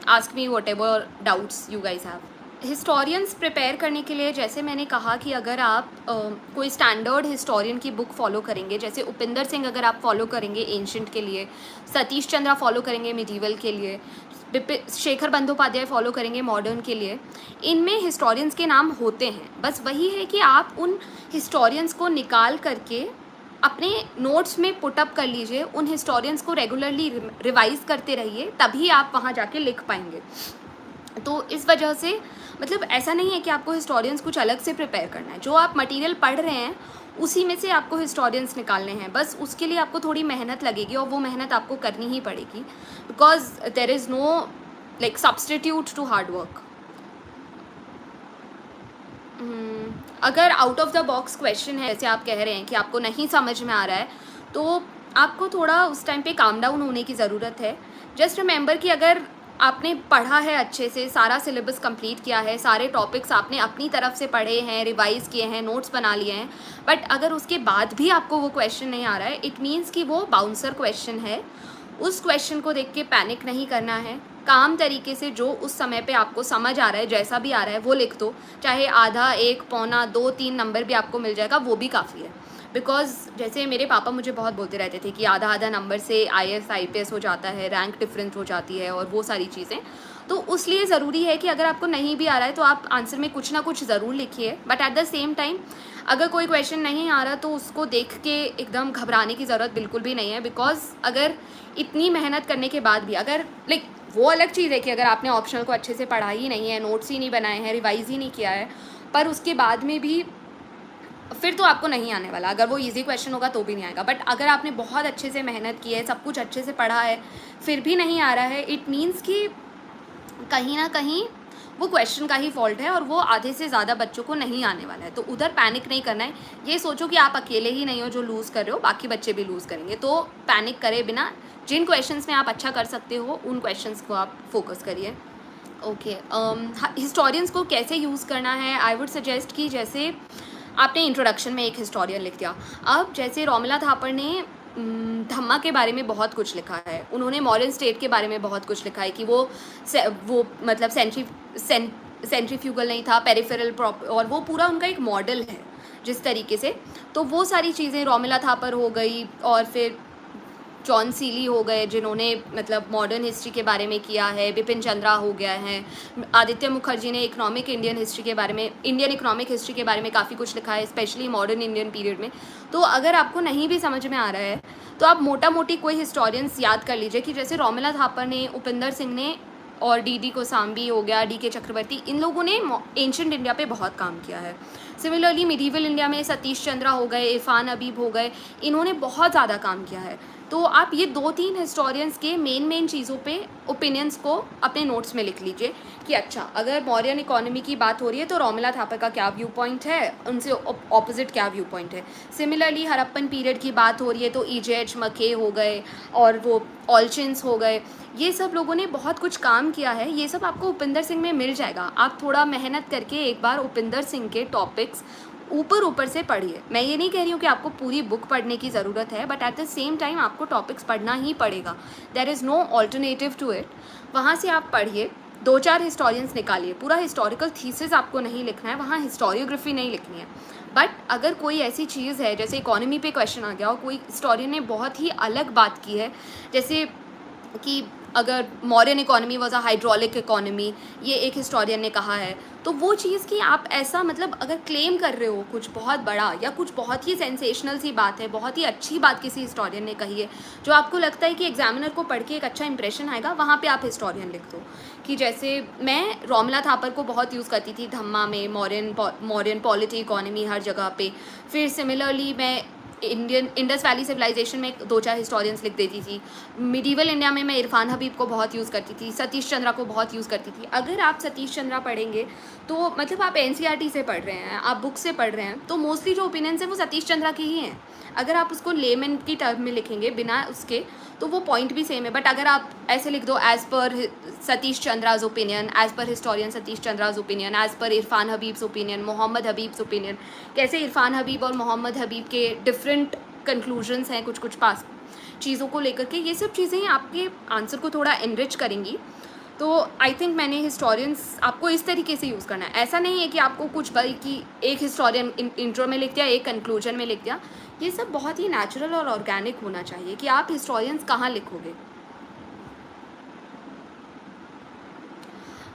ask me whatever doubts you guys have. Historians prepare करने के लिए जैसे मैंने कहा कि अगर आप कोई स्टैंडर्ड हिस्टोरियन की बुक फॉलो करेंगे, जैसे उपिंदर सिंह अगर आप फॉलो करेंगे एंशंट के लिए, सतीश चंद्रा फॉलो करेंगे मिडीवल के लिए, शेखर बंदोपाध्याय फॉलो करेंगे मॉडर्न के लिए, इनमें हिस्टोरियंस के नाम होते हैं। बस वही है कि आप उन हिस्टोरियंस को निकाल करके अपने नोट्स में पुटअप कर लीजिए, उन हिस्टोरियंस को रेगुलरली रिवाइज करते रहिए, तभी आप वहाँ जाके लिख पाएंगे। तो इस वजह से मतलब ऐसा नहीं है कि आपको हिस्टोरियंस कुछ अलग से प्रिपेयर करना है, जो आप मटेरियल पढ़ रहे हैं उसी में से आपको हिस्टोरियंस निकालने हैं। बस उसके लिए आपको थोड़ी मेहनत लगेगी और वो मेहनत आपको करनी ही पड़ेगी, because there is no like substitute to hard work. अगर out of the box question है, जैसे आप कह रहे हैं कि आपको नहीं समझ में आ रहा है, तो आपको थोड़ा उस टाइम पे काम डाउन होने की ज़रूरत है। जस्ट रिमेंबर कि अगर आपने पढ़ा है अच्छे से, सारा सिलेबस कंप्लीट किया है, सारे टॉपिक्स आपने अपनी तरफ से पढ़े हैं, रिवाइज़ किए हैं, नोट्स बना लिए हैं, बट अगर उसके बाद भी आपको वो क्वेश्चन नहीं आ रहा है, इट मीन्स कि वो बाउंसर क्वेश्चन है। उस क्वेश्चन को देख के पैनिक नहीं करना है, काम तरीके से जो उस समय पे आपको समझ आ रहा है, जैसा भी आ रहा है वो लिख दो, चाहे आधा, 1, पौना, 2, 3 नंबर भी आपको मिल जाएगा, वो भी काफ़ी है। बिकॉज जैसे मेरे पापा मुझे बहुत बोलते रहते थे कि आधा नंबर से IAS IPS हो जाता है, रैंक डिफरेंस हो जाती है और वो सारी चीज़ें। तो उसलिए ज़रूरी है कि अगर आपको नहीं भी आ रहा है तो आप आंसर में कुछ ना कुछ ज़रूर लिखिए, but at the same time अगर कोई क्वेश्चन नहीं आ रहा तो उसको देख के एकदम घबराने की ज़रूरत बिल्कुल भी नहीं है। बिकॉज अगर इतनी मेहनत करने के बाद भी अगर लाइक वो अलग चीज़ है कि अगर आपने ऑप्शनल को अच्छे से पढ़ा ही नहीं है, नोट्स ही नहीं बनाए हैं, रिवाइज़ ही नहीं किया है, पर उसके बाद में भी फिर तो आपको नहीं आने वाला। अगर वो इजी क्वेश्चन होगा तो भी नहीं आएगा, बट अगर आपने बहुत अच्छे से मेहनत की है, सब कुछ अच्छे से पढ़ा है, फिर भी नहीं आ रहा है, इट मीन्स कि कहीं ना कहीं वो क्वेश्चन का ही फॉल्ट है और वो आधे से ज़्यादा बच्चों को नहीं आने वाला है। तो उधर पैनिक नहीं करना है, ये सोचो कि आप अकेले ही नहीं हो जो लूज़ कर रहे हो, बाकी बच्चे भी लूज़ करेंगे। तो पैनिक करे बिना जिन क्वेश्चंस में आप अच्छा कर सकते हो उन क्वेश्चंस को आप फोकस करिए। ओके, हिस्टोरियंस को कैसे यूज़ करना है, आई वुड सजेस्ट कि जैसे आपने इंट्रोडक्शन में एक हिस्टोरियन लिख दिया, अब जैसे रोमिला थापर ने धम्मा के बारे में बहुत कुछ लिखा है, उन्होंने मॉडर्न स्टेट के बारे में बहुत कुछ लिखा है कि वो मतलब सेंट्रीफ्यूगल नहीं था, पेरिफेरल और वो पूरा उनका एक मॉडल है जिस तरीके से। तो वो सारी चीज़ें रोमिला थापर हो गई, और फिर जॉन सीली हो गए जिन्होंने मतलब मॉडर्न हिस्ट्री के बारे में किया है, बिपिन चंद्रा हो गया है, आदित्य मुखर्जी ने इकोनॉमिक इंडियन हिस्ट्री के बारे में, इंडियन इकोनॉमिक हिस्ट्री के बारे में काफ़ी कुछ लिखा है, स्पेशली मॉडर्न इंडियन पीरियड में। तो अगर आपको नहीं भी समझ में आ रहा है तो आप मोटा मोटी कोई हिस्टोरियंस याद कर लीजिए कि जैसे रोमिला थापर ने, उपिंदर सिंह ने, और डी कोसाम्बी हो गया, DK चक्रवर्ती, इन लोगों ने एंशंट इंडिया पे बहुत काम किया है। सिमिलरली मिडीवल इंडिया में सतीश चंद्रा हो गए, इरफान अबीब हो गए, इन्होंने बहुत ज़्यादा काम किया है। तो आप ये 2-3 हिस्टोरियंस के मेन चीज़ों पे ओपिनियंस को अपने नोट्स में लिख लीजिए कि अच्छा, अगर मौर्यन इकोनॉमी की बात हो रही है तो रोमिला थापर का क्या व्यू पॉइंट है, उनसे ऑपोजिट क्या व्यू पॉइंट है। सिमिलरली हड़प्पन पीरियड की बात हो रही है तो EJ मके हो गए और वो ऑल्चिन्स हो गए, ये सब लोगों ने बहुत कुछ काम किया है। ये सब आपको उपिंदर सिंह में मिल जाएगा। आप थोड़ा मेहनत करके एक बार उपिंदर सिंह के टॉपिक्स ऊपर से पढ़िए। मैं ये नहीं कह रही हूँ कि आपको पूरी बुक पढ़ने की ज़रूरत है, but at the same time आपको टॉपिक्स पढ़ना ही पड़ेगा। There is no alternative to it. वहाँ से आप पढ़िए, 2-4 हिस्टोरियंस निकालिए। पूरा हिस्टोरिकल थीसिस आपको नहीं लिखना है, वहाँ हिस्टोरियोग्राफी नहीं लिखनी है। बट अगर कोई ऐसी चीज़ है, जैसे इकोनॉमी पे क्वेश्चन आ गया और कोई हिस्टोरियन ने बहुत ही अलग बात की है, जैसे कि अगर modern economy was a hydraulic economy, ये एक हिस्टोरियन ने कहा है, तो वो चीज़ कि आप ऐसा मतलब अगर क्लेम कर रहे हो कुछ बहुत बड़ा या कुछ बहुत ही सेंसेशनल सी बात है, बहुत ही अच्छी बात किसी हिस्टोरियन ने कही है, जो आपको लगता है कि एग्जामिनर को पढ़ के एक अच्छा इंप्रेशन आएगा, वहाँ पे आप हिस्टोरियन लिख दो। कि जैसे मैं रोमिला थापर को बहुत यूज़ करती थी धम्मा में, मॉडर्न पॉलिटी इकोनॉमी हर जगह पे। फिर सिमिलरली मैं इंडस वैली सिविलाइजेशन में 2-4 हिस्टोरियंस लिख देती थी। मिडीवल इंडिया में मैं इरफान हबीब को बहुत यूज़ करती थी, सतीश चंद्रा को बहुत यूज़ करती थी। अगर आप सतीश चंद्रा पढ़ेंगे तो मतलब आप NCERT से पढ़ रहे हैं, आप बुक से पढ़ रहे हैं, तो मोस्टली जो ओपिनियंस हैं वो सतीश चंद्रा के ही हैं। अगर आप उसको लेमन की टर्म में लिखेंगे बिना उसके, तो वो पॉइंट भी सेम है। बट अगर आप ऐसे लिख दो as per Satish Chandra's opinion, as per historian Satish Chandra's opinion, as per Irfan Habib's opinion, Mohammad Habib's opinion, कैसे इरफान हबीब और मोहम्मद हबीब के डिफरेंट कंक्लूजन्स हैं कुछ पास चीज़ों को लेकर के, ये सब चीज़ें आपके आंसर को थोड़ा एनरिच करेंगी। तो आई थिंक मैंने हिस्टोरियंस आपको इस तरीके से यूज़ करना है। ऐसा नहीं है कि आपको कुछ बल्कि एक हिस्टोरियन इंट्रो में लिख दिया, एक कंक्लूजन में लिख दिया। ये सब बहुत ही नेचुरल और ऑर्गेनिक होना चाहिए कि आप हिस्टोरियंस कहाँ लिखोगे।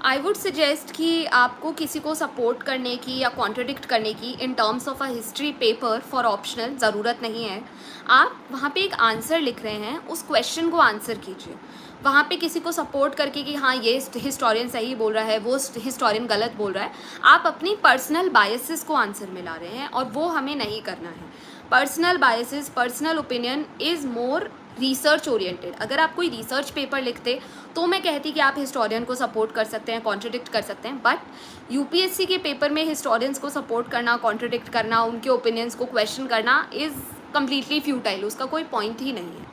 आई वुड सजेस्ट कि आपको किसी को सपोर्ट करने की या कॉन्ट्रडिक्ट करने की इन terms of a history paper for optional ज़रूरत नहीं है। आप वहाँ पे एक आंसर लिख रहे हैं, उस क्वेश्चन को आंसर कीजिए। वहाँ पे किसी को सपोर्ट करके कि हाँ ये हिस्टोरियन सही बोल रहा है, वो हिस्टोरियन गलत बोल रहा है, आप अपनी पर्सनल बायसेस को आंसर मिला रहे हैं और वो हमें नहीं करना है। Personal biases, personal opinion is more research oriented. अगर आप कोई रिसर्च पेपर लिखते तो मैं कहती कि आप हिस्टोरियन को सपोर्ट कर सकते हैं, कॉन्ट्रडिक्ट कर सकते हैं। बट यूपीएससी के पेपर में हिस्टोरियंस को सपोर्ट करना, कॉन्ट्रडिक्ट करना, उनके ओपिनियंस को क्वेश्चन करना इज़ कम्प्लीटली फ्यूटाइल। उसका कोई पॉइंट ही नहीं है,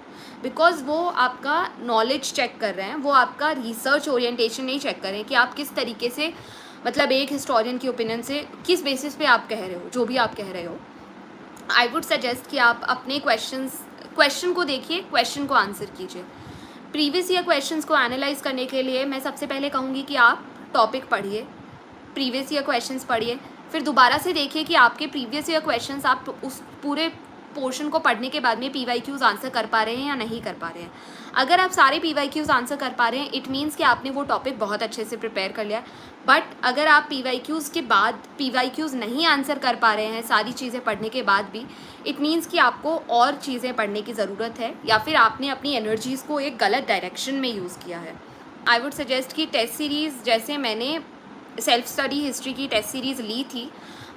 बिकॉज वो आपका नॉलेज चेक कर रहे हैं, वो आपका रिसर्च ओरिएंटेशन नहीं चेक कर रहे हैं कि आप किस तरीके से मतलब एक हिस्टोरियन की ओपिनियन से किस बेसिस पे आप कह रहे हो जो भी आप कह रहे हो। आई वुड सजेस्ट कि आप अपने क्वेश्चन को देखिए, क्वेश्चन को आंसर कीजिए। प्रीवियस ईयर क्वेश्चंस को एनालाइज करने के लिए मैं सबसे पहले कहूँगी कि आप टॉपिक पढ़िए, प्रीवियस ईयर क्वेश्चंस पढ़िए, फिर दोबारा से देखिए कि आपके प्रीवियस ईयर क्वेश्चंस आप उस पूरे पोर्शन को पढ़ने के बाद में PYQs आंसर कर पा रहे हैं या नहीं कर पा रहे हैं। अगर आप सारे PYQs आंसर कर पा रहे हैं, इट मीन्स कि आपने वो टॉपिक बहुत अच्छे से प्रिपेयर कर लिया। बट अगर आप PYQs के बाद PYQs नहीं आंसर कर पा रहे हैं सारी चीज़ें पढ़ने के बाद भी, इट मीन्स कि आपको और चीज़ें पढ़ने की ज़रूरत है या फिर आपने अपनी एनर्जीज़ को एक गलत डायरेक्शन में यूज़ किया है। आई वुड सजेस्ट कि टेस्ट सीरीज़, जैसे मैंने सेल्फ स्टडी हिस्ट्री की टेस्ट सीरीज़ ली थी,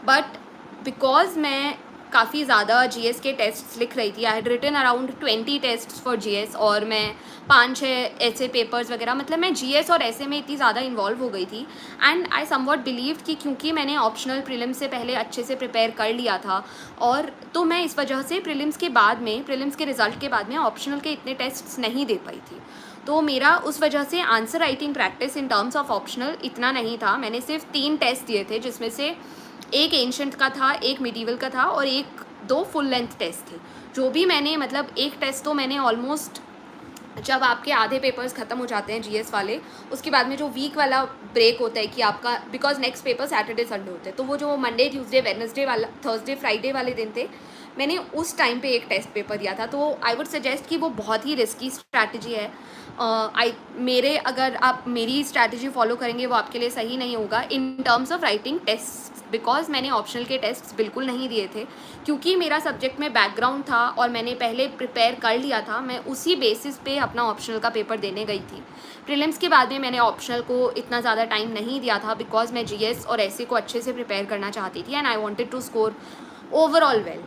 बट बिकॉज मैं काफ़ी ज़्यादा GS के टेस्ट्स लिख रही थी, I had written around 20 tests for GS, और मैं 5-6 ऐसे पेपर्स वगैरह, मतलब मैं GS और ऐसे में इतनी ज़्यादा इन्वॉल्व हो गई थी। एंड आई समवॉट बिलीव्ड कि क्योंकि मैंने ऑप्शनल प्रीलिम्स से पहले अच्छे से प्रिपेयर कर लिया था, और तो मैं इस वजह से प्रीलिम्स के रिज़ल्ट के बाद में ऑप्शनल के इतने टेस्ट्स नहीं दे पाई थी। तो मेरा उस वजह से answer writing practice in terms of optional इतना नहीं था। मैंने सिर्फ 3 टेस्ट दिए थे, जिसमें से एक एंशंट का था, एक मिडीवल का था और 1-2 फुल लेंथ टेस्ट थे। जो भी मैंने मतलब एक टेस्ट तो मैंने ऑलमोस्ट, जब आपके आधे पेपर्स ख़त्म हो जाते हैं GS वाले, उसके बाद में जो वीक वाला ब्रेक होता है कि आपका, because next paper Saturday Sunday होते हैं, तो वो जो मंडे ट्यूसडे वेडनेसडे वाला, थर्सडे फ्राइडे वाले दिन थे, मैंने उस टाइम पे एक टेस्ट पेपर दिया था। तो आई वुड सजेस्ट कि वो बहुत ही रिस्की स्ट्रैटेजी है। अगर आप मेरी स्ट्रैटेजी फॉलो करेंगे वो आपके लिए सही नहीं होगा in terms of writing test, because मैंने ऑप्शनल के टेस्ट बिल्कुल नहीं दिए थे, क्योंकि मेरा सब्जेक्ट में बैकग्राउंड था और मैंने पहले प्रिपेयर कर लिया था। मैं उसी बेसिस पे अपना ऑप्शनल का पेपर देने गई थी। प्रीलिम्स के बाद में मैंने ऑप्शनल को इतना ज़्यादा टाइम नहीं दिया था, बिकॉज मैं GS और ऐसे को अच्छे से प्रिपेयर करना चाहती थी, and I wanted to score overall well.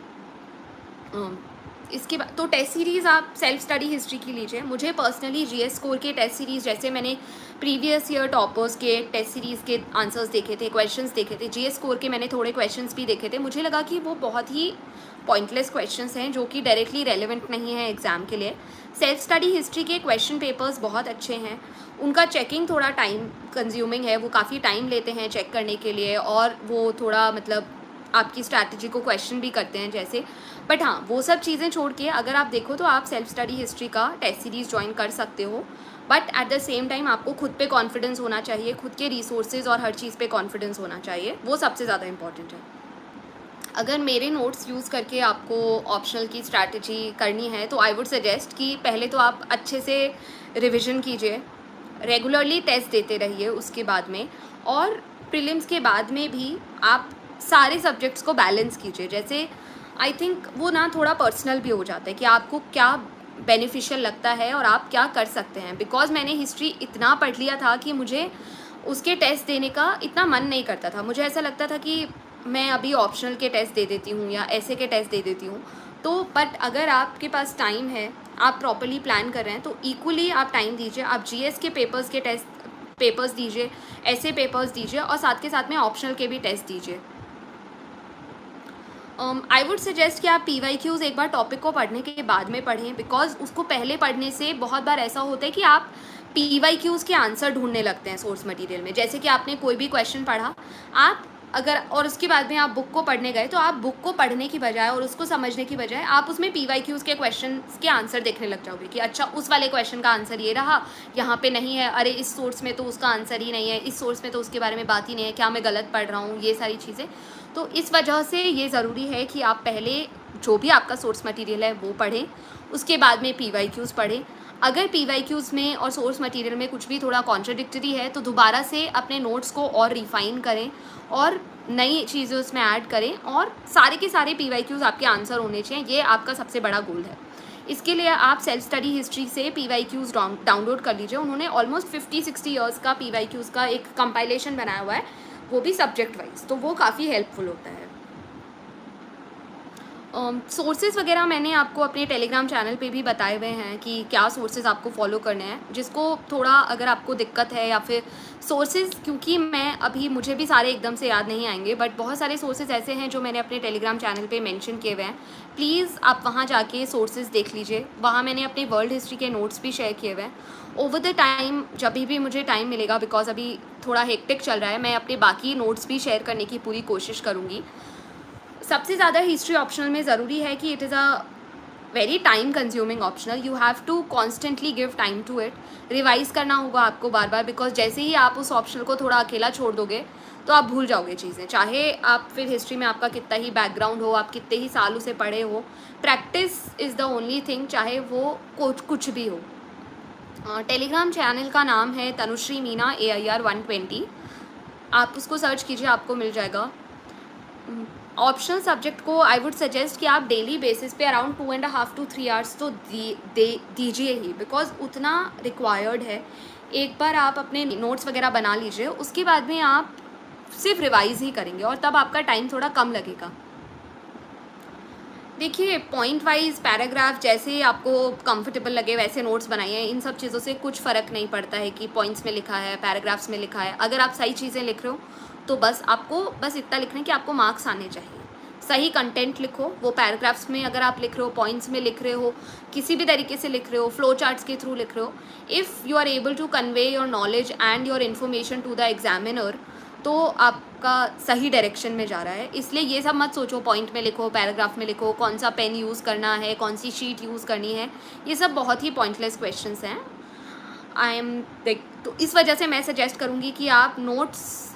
इसके बाद तो टेस्ट सीरीज़ आप सेल्फ स्टडी हिस्ट्री की लीजिए। मुझे पर्सनली जीएस स्कोर के टेस्ट सीरीज़, जैसे मैंने प्रीवियस ईयर टॉपर्स के टेस्ट सीरीज़ के आंसर्स देखे थे, क्वेश्चंस देखे थे, जीएस स्कोर के मैंने थोड़े क्वेश्चंस भी देखे थे, मुझे लगा कि वो बहुत ही पॉइंटलेस क्वेश्चंस हैं जो कि डायरेक्टली रेलेवेंट नहीं है एग्ज़ाम के लिए। सेल्फ स्टडी हिस्ट्री के क्वेश्चन पेपर्स बहुत अच्छे हैं, उनका चेकिंग थोड़ा टाइम कंज्यूमिंग है, वो काफ़ी टाइम लेते हैं चेक करने के लिए, और वो थोड़ा मतलब आपकी स्ट्रैटेजी को क्वेश्चन भी करते हैं जैसे। बट हाँ, वो सब चीज़ें छोड़ के अगर आप देखो तो आप सेल्फ स्टडी हिस्ट्री का टेस्ट सीरीज़ ज्वाइन कर सकते हो। But at the same time आपको खुद पे कॉन्फिडेंस होना चाहिए, खुद के रिसोर्सेज और हर चीज़ पे कॉन्फिडेंस होना चाहिए, वो सबसे ज़्यादा इंपॉर्टेंट है। अगर मेरे नोट्स यूज़ करके आपको ऑप्शनल की स्ट्रैटेजी करनी है तो आई वुड सजेस्ट कि पहले तो आप अच्छे से रिविज़न कीजिए, रेगुलरली टेस्ट देते रहिए उसके बाद में, और प्रीलिम्स के बाद में भी आप सारे सब्जेक्ट्स को बैलेंस कीजिए। जैसे आई थिंक वो ना थोड़ा पर्सनल भी हो जाता है कि आपको क्या बेनिफिशियल लगता है और आप क्या कर सकते हैं। बिकॉज मैंने हिस्ट्री इतना पढ़ लिया था कि मुझे उसके टेस्ट देने का इतना मन नहीं करता था, मुझे ऐसा लगता था कि मैं अभी ऑप्शनल के टेस्ट दे देती हूँ या ऐसे के टेस्ट दे देती हूँ। तो बट अगर आपके पास टाइम है, आप प्रॉपर्ली प्लान कर रहे हैं, तो इक्वली आप टाइम दीजिए, आप जीएस के पेपर्स के टेस्ट पेपर्स दीजिए, ऐसे पेपर्स दीजिए, और साथ के साथ में ऑप्शनल के भी टेस्ट दीजिए। आई वुड सजेस्ट कि आप PYQs एक बार टॉपिक को पढ़ने के बाद में पढ़ें, बिकॉज उसको पहले पढ़ने से बहुत बार ऐसा होता है कि आप PYQs के आंसर ढूंढने लगते हैं सोर्स मटेरियल में। जैसे कि आपने कोई भी क्वेश्चन पढ़ा, आप अगर और उसके बाद में आप बुक को पढ़ने गए, तो आप बुक को पढ़ने की बजाय और उसको समझने की बजाय आप उसमें PYQs के क्वेश्चन के आंसर देखने लग जाओगे कि अच्छा उस वाले क्वेश्चन का आंसर ये रहा, यहाँ पे नहीं है, अरे इस सोर्स में तो उसका आंसर ही नहीं है, इस सोर्स में तो उसके बारे में बात ही नहीं है, क्या मैं गलत पढ़ रहा हूँ, ये सारी चीज़ें। तो इस वजह से ये ज़रूरी है कि आप पहले जो भी आपका सोर्स मटेरियल है वो पढ़ें, उसके बाद में PYQs पढ़ें। अगर PYQs में और सोर्स मटेरियल में कुछ भी थोड़ा कॉन्ट्रडिक्टरी है तो दोबारा से अपने नोट्स को और रिफ़ाइन करें और नई चीज़ें उसमें ऐड करें, और सारे के सारे PYQs आपके आंसर होने चाहिए, ये आपका सबसे बड़ा गोल है। इसके लिए आप सेल्फ स्टडी हिस्ट्री से PYQs डाउनलोड कर लीजिए। उन्होंने ऑलमोस्ट 50-60 ईयर्स का PYQs का एक कंपाइलेशन बनाया हुआ है, वो भी सब्जेक्ट वाइज, तो वो काफ़ी हेल्पफुल होता है। सोर्सेज़ वगैरह मैंने आपको अपने टेलीग्राम चैनल पे भी बताए हुए हैं कि क्या सोर्सेज़ आपको फॉलो करने हैं, जिसको थोड़ा अगर आपको दिक्कत है या फिर सोर्सेज़, क्योंकि मैं अभी मुझे भी सारे एकदम से याद नहीं आएंगे, बट बहुत सारे सोर्सेज़ ऐसे हैं जो मैंने अपने टेलीग्राम चैनल पे मेंशन किए हुए हैं। प्लीज़ आप वहाँ जाके सोर्सेज़ देख लीजिए, वहाँ मैंने अपने वर्ल्ड हिस्ट्री के नोट्स भी शेयर किए हुए हैं। ओवर द टाइम जब भी मुझे टाइम मिलेगा, बिकॉज अभी थोड़ा हेक्टिक चल रहा है, मैं अपने बाकी नोट्स भी शेयर करने की पूरी कोशिश करूँगी। सबसे ज़्यादा हिस्ट्री ऑप्शनल में ज़रूरी है कि it is a very time consuming optional, you have to constantly give time to it, revise करना होगा आपको बार बार, बिकॉज जैसे ही आप उस ऑप्शनल को थोड़ा अकेला छोड़ दोगे तो आप भूल जाओगे चीज़ें, चाहे आप फिर हिस्ट्री में आपका कितना ही बैकग्राउंड हो, आप कितने ही साल उसे पढ़े हो, practice is the only thing, चाहे वो कुछ भी हो। टेलीग्राम चैनल का नाम है तनुश्री मीना AIR 120, आप उसको सर्च कीजिए, आपको मिल जाएगा। ऑप्शनल सब्जेक्ट को आई वुड सजेस्ट कि आप डेली बेसिस पे अराउंड 2.5 to 3 आवर्स तो दीजिए ही, बिकॉज उतना रिक्वायर्ड है। एक बार आप अपने नोट्स वगैरह बना लीजिए, उसके बाद में आप सिर्फ रिवाइज़ ही करेंगे और तब आपका टाइम थोड़ा कम लगेगा। देखिए, पॉइंट वाइज पैराग्राफ जैसे आपको कंफर्टेबल लगे वैसे नोट्स बनाइए, इन सब चीज़ों से कुछ फ़र्क नहीं पड़ता है कि पॉइंट्स में लिखा है, पैराग्राफ्स में लिखा है। अगर आप सही चीज़ें लिख रहे हो तो बस आपको इतना लिखना है कि आपको मार्क्स आने चाहिए। सही कंटेंट लिखो, वो पैराग्राफ्स में अगर आप लिख रहे हो, पॉइंट्स में लिख रहे हो, किसी भी तरीके से लिख रहे हो, फ्लो चार्ट्स के थ्रू लिख रहे हो, if you are able to convey your knowledge and your information to the examiner, तो आपका सही डायरेक्शन में जा रहा है। इसलिए ये सब मत सोचो पॉइंट में लिखो, पैराग्राफ में लिखो, कौन सा पेन यूज़ करना है, कौन सी शीट यूज़ करनी है, ये सब बहुत ही पॉइंटलेस क्वेश्चंस हैं। तो इस वजह से मैं सजेस्ट करूँगी कि आप नोट्स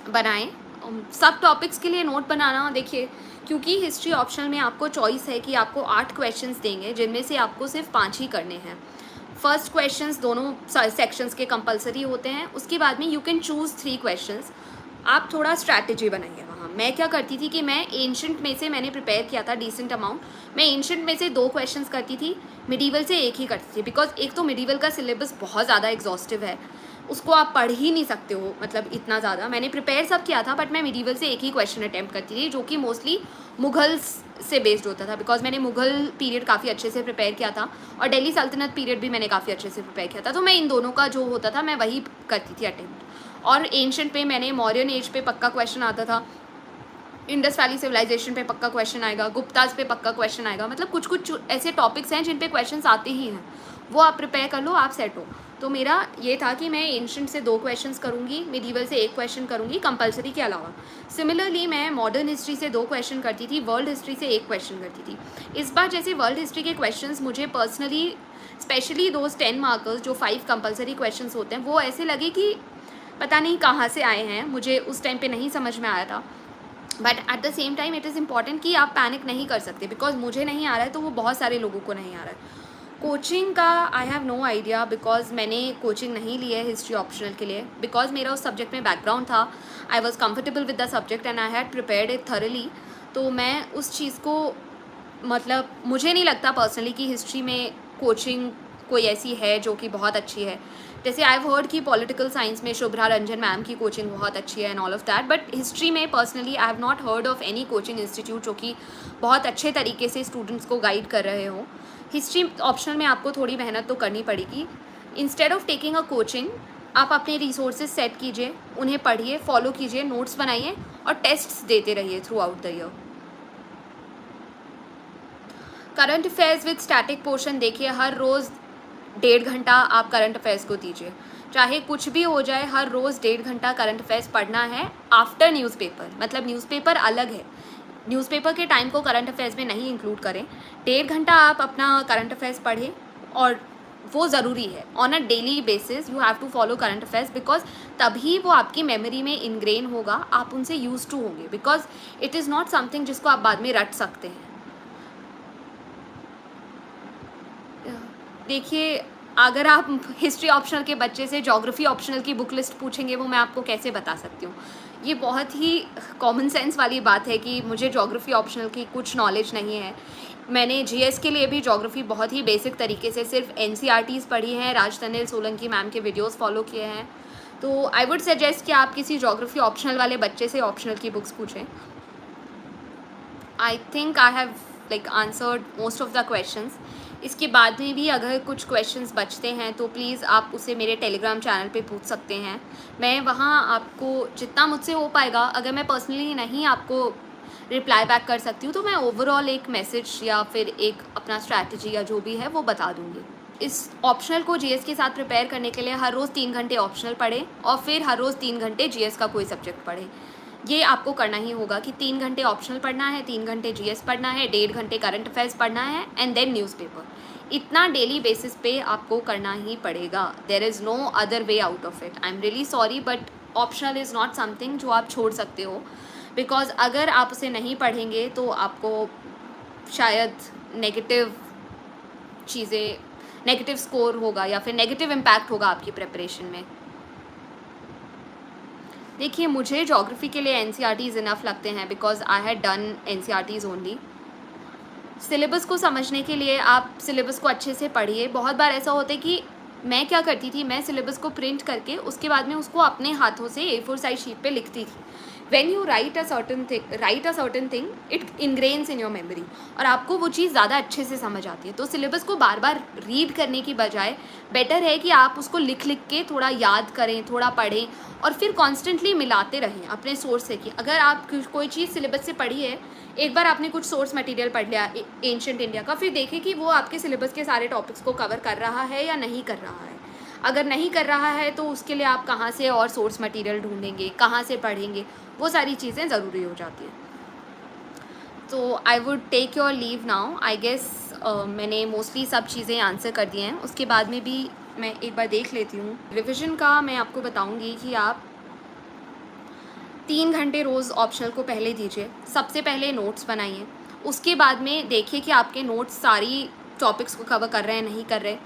बनाएं। सब टॉपिक्स के लिए नोट बनाना, देखिए क्योंकि हिस्ट्री ऑप्शनल में आपको चॉइस है कि आपको 8 क्वेश्चंस देंगे, जिनमें से आपको सिर्फ 5 ही करने हैं। फर्स्ट क्वेश्चंस दोनों सेक्शंस के कंपलसरी होते हैं, उसके बाद में यू कैन चूज़ 3 क्वेश्चंस। आप थोड़ा स्ट्रैटेजी बनाइए वहाँ। मैं क्या करती थी कि मैं एंशंट में से मैंने प्रिपेयर किया था डिसेंट अमाउंट, मैं एंशंट में से 2 क्वेश्चंस करती थी, मिडीवल से 1 ही करती थी, बिकॉज एक तो मिडीवल का सिलेबस बहुत ज़्यादा एग्जॉस्टिव है, उसको आप पढ़ ही नहीं सकते हो, मतलब इतना ज़्यादा। मैंने प्रिपेयर सब किया था, बट मैं मिडीवल से एक ही क्वेश्चन अटैम्प्ट करती थी, जो कि मोस्टली मुगल्स से बेस्ड होता था, बिकॉज मैंने मुगल पीरियड काफ़ी अच्छे से प्रिपेयर किया था और दिल्ली सल्तनत पीरियड भी मैंने काफ़ी अच्छे से प्रिपेयर किया था। तो मैं इन दोनों का जो होता था मैं वही करती थी अटैम्प्ट। और एंशंट पे मैंने मौर्यन एज पे पक्का क्वेश्चन आता था, इंडस वैली सिविलाइजेशन पे पक्का क्वेश्चन आएगा, गुप्ताज पे पक्का क्वेश्चन आएगा। मतलब कुछ कुछ ऐसे टॉपिक्स हैं जिन पे क्वेश्चंस आते ही हैं, वो आप प्रिपेयर कर लो, आप सेट हो। तो मेरा ये था कि मैं एंशंट से 2 क्वेश्चंस करूँगी, मिडीवल से 1 क्वेश्चन करूँगी कंपलसरी के अलावा। सिमिलरली मैं मॉडर्न हिस्ट्री से 2 क्वेश्चन करती थी, वर्ल्ड हिस्ट्री से 1 क्वेश्चन करती थी। इस बार जैसे वर्ल्ड हिस्ट्री के क्वेश्चंस मुझे पर्सनली, स्पेशली दोज 10 मार्कर्स जो 5 कंपलसरी क्वेश्चंस होते हैं, वो ऐसे लगे कि पता नहीं कहाँ से आए हैं, मुझे उस टाइम पे नहीं समझ में आया था। But at the same time it is important कि आप पैनिक नहीं कर सकते, बिकॉज मुझे नहीं आ रहा है तो वो बहुत सारे लोगों को नहीं आ रहा है। कोचिंग का I have no idea, because मैंने कोचिंग नहीं ली है हिस्ट्री ऑप्शनल के लिए, बिकॉज मेरा उस सब्जेक्ट में बैकग्राउंड था। I was comfortable with the subject and I had prepared it thoroughly. तो मैं उस चीज़ को, मतलब मुझे नहीं लगता पर्सनली कि हिस्ट्री में कोचिंग कोई ऐसी है जो कि बहुत अच्छी है। जैसे आई हैव हर्ड कि पॉलिटिकल साइंस में शुभ्रा रंजन मैम की कोचिंग बहुत अच्छी है and all of that, but history में personally I have not heard of any coaching institute जो कि बहुत अच्छे तरीके से स्टूडेंट्स को गाइड कर रहे हो। हिस्ट्री ऑप्शनल में आपको थोड़ी मेहनत तो करनी पड़ेगी। Instead of taking a coaching, आप अपने रिसोर्सेज सेट कीजिए, उन्हें पढ़िए, फॉलो कीजिए, नोट्स बनाइए और टेस्ट्स देते रहिए through out the year. Current affairs with static portion देखिए, हर रोज़ 1.5 घंटा आप करंट अफेयर्स को दीजिए, चाहे कुछ भी हो जाए, हर रोज़ 1.5 घंटा करंट अफेयर्स पढ़ना है आफ्टर न्यूज़पेपर। मतलब न्यूज़पेपर अलग है, न्यूज़पेपर के टाइम को करंट अफेयर्स में नहीं इंक्लूड करें। 1.5 घंटा आप अपना करंट अफेयर्स पढ़ें, और वो ज़रूरी है। On a daily basis you have to follow current affairs, because तभी वो आपकी मेमोरी में इनग्रेन होगा, आप उनसे यूज टू होंगे, because it is not something जिसको आप बाद में रट सकते हैं। देखिए, अगर आप हिस्ट्री ऑप्शनल के बच्चे से ज्योग्राफी ऑप्शनल की बुक लिस्ट पूछेंगे, वो मैं आपको कैसे बता सकती हूँ। ये बहुत ही कॉमन सेंस वाली बात है कि मुझे ज्योग्राफी ऑप्शनल की कुछ नॉलेज नहीं है। मैंने जीएस के लिए भी ज्योग्राफी बहुत ही बेसिक तरीके से सिर्फ एनसीईआरटीज़ पढ़ी हैं, राजतनिल सोलंकी मैम के वीडियोस फॉलो किए हैं। तो आई वुड सजेस्ट कि आप किसी ज्योग्राफी ऑप्शनल वाले बच्चे से ऑप्शनल की बुक्स पूछें। आई think I have answered most of the questions. इसके बाद में भी अगर कुछ क्वेश्चंस बचते हैं तो प्लीज़ आप उसे मेरे टेलीग्राम चैनल पे पूछ सकते हैं। मैं वहाँ आपको जितना मुझसे हो पाएगा, अगर मैं पर्सनली नहीं आपको रिप्लाई बैक कर सकती हूँ तो मैं ओवरऑल एक मैसेज या फिर एक अपना स्ट्रैटेजी या जो भी है वो बता दूँगी। इस ऑप्शनल को जीएस के साथ प्रिपेयर करने के लिए हर रोज़ 3 घंटे ऑप्शनल पढ़ें और फिर हर रोज़ 3 घंटे जीएस का कोई सब्जेक्ट पढ़ें। ये आपको करना ही होगा कि 3 घंटे ऑप्शनल पढ़ना है, 3 घंटे जीएस पढ़ना है, 1.5 घंटे करंट अफेयर्स पढ़ना है एंड देन न्यूज़पेपर। इतना डेली बेसिस पे आपको करना ही पड़ेगा। There is no other way out of it. I am really sorry, but optional is not something जो आप छोड़ सकते हो, बिकॉज अगर आप उसे नहीं पढ़ेंगे तो आपको शायद नेगेटिव चीज़ें, नेगेटिव स्कोर होगा या फिर नेगेटिव इम्पैक्ट होगा आपकी प्रिपरेशन में। देखिए, मुझे ज्योग्राफी के लिए एनसीईआरटीज़ इनफ लगते हैं, because I had done NCERTs only. Syllabus को समझने के लिए आप सिलेबस को अच्छे से पढ़िए। बहुत बार ऐसा होता है कि मैं क्या करती थी, मैं सिलेबस को प्रिंट करके उसके बाद में उसको अपने हाथों से A4 साइज शीट पे लिखती थी। When you write a certain thing it ingrains in your memory, और आपको वो चीज़ ज़्यादा अच्छे से समझ आती है। तो सिलेबस को बार बार रीड करने की बजाय बेटर है कि आप उसको लिख लिख के थोड़ा याद करें, थोड़ा पढ़ें और फिर कॉन्स्टेंटली मिलाते रहें अपने सोर्स से। कि अगर आप कोई चीज़ सिलेबस से पढ़ी है, एक बार आपने कुछ सोर्स मटेरियल पढ़ लिया एंशिएंट इंडिया का, फिर देखें कि वो आपके सिलेबस के सारे टॉपिक्स को कवर कर रहा है या नहीं कर रहा है। अगर नहीं कर रहा है तो उसके लिए आप कहाँ से और सोर्स मटेरियल ढूंढेंगे, कहाँ से पढ़ेंगे, वो सारी चीज़ें ज़रूरी हो जाती हैं। तो I would take your leave now. I guess मैंने मोस्टली सब चीज़ें आंसर कर दी हैं। उसके बाद में भी मैं एक बार देख लेती हूँ। रिविज़न का मैं आपको बताऊँगी कि आप 3 घंटे रोज़ ऑप्शनल को पहले दीजिए। सबसे पहले नोट्स बनाइए, उसके बाद में देखिए कि आपके नोट्स सारी टॉपिक्स को कवर कर रहे हैं, नहीं कर रहे।